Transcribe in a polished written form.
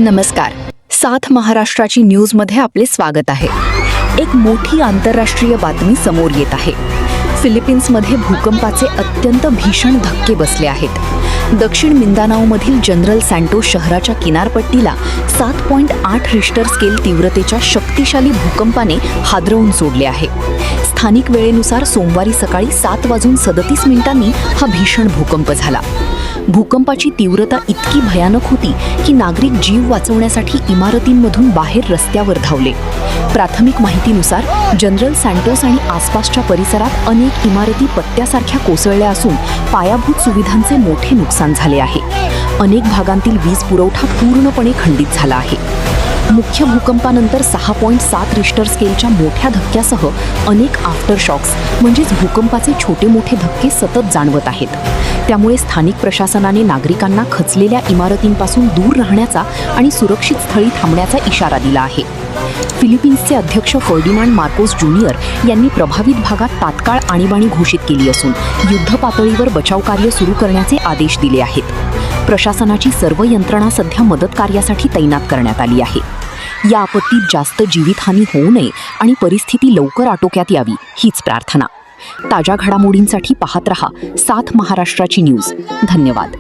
नमस्कार. साथ महाराष्ट्राची न्यूजमध्ये आपले स्वागत आहे. एक मोठी आंतरराष्ट्रीय बातमी समोर येत आहे. फिलिपिन्समध्ये भूकंपाचे अत्यंत भीषण धक्के बसले आहेत. दक्षिण मिंदानाओमधील जनरल सँटोस शहराच्या किनारपट्टीला 7.8 रिश्टर स्केल तीव्रतेच्या शक्तिशाली भूकंपाने हादरवून सोडले आहे. स्थानिक वेळेनुसार सोमवारी सकाळी 7:37 हा भीषण भूकंप झाला. भूकंपाची तीव्रता इतकी भयानक होती की नागरिक जीव वाचवण्यासाठी इमारतींमधून बाहेर रस्त्यावर धावले. प्राथमिक माहितीनुसार जनरल सँटोस आणि आसपासच्या परिसरात अनेक इमारती पत्त्यासारख्या कोसळल्या असून पायाभूत सुविधांचे मोठे नुकसान झाले आहे. अनेक भागांतील वीज पुरवठा पूर्णपणे खंडित झाला आहे. मुख्य भूकंपानंतर 6.7 रिश्टर स्केलच्या मोठ्या धक्क्यासह अनेक आफ्टर शॉक्स म्हणजेच भूकंपाचे छोटे मोठे धक्के सतत जाणवत आहेत. त्यामुळे स्थानिक प्रशासनाने नागरिकांना खचलेल्या इमारतींपासून दूर राहण्याचा आणि सुरक्षित स्थळी थांबण्याचा इशारा दिला आहे. फिलिपिन्सचे अध्यक्ष फर्डिनांड मार्कोस ज्युनियर यांनी प्रभावित भागात तात्काळ आणीबाणी घोषित केली असून युद्ध पातळीवर बचाव कार्य सुरू करण्याचे आदेश दिले आहेत. प्रशासनाची सर्व यंत्रणा सध्या मदत कार्यासाठी तैनात करण्यात आली आहे. या आपत्तीत जास्त जीवितहानी होऊ नये आणि परिस्थिती लवकर आटोक्यात यावी हीच प्रार्थना. ताज्या घडामोडींसाठी पाहत रहा साथ महाराष्ट्राची न्यूज. धन्यवाद.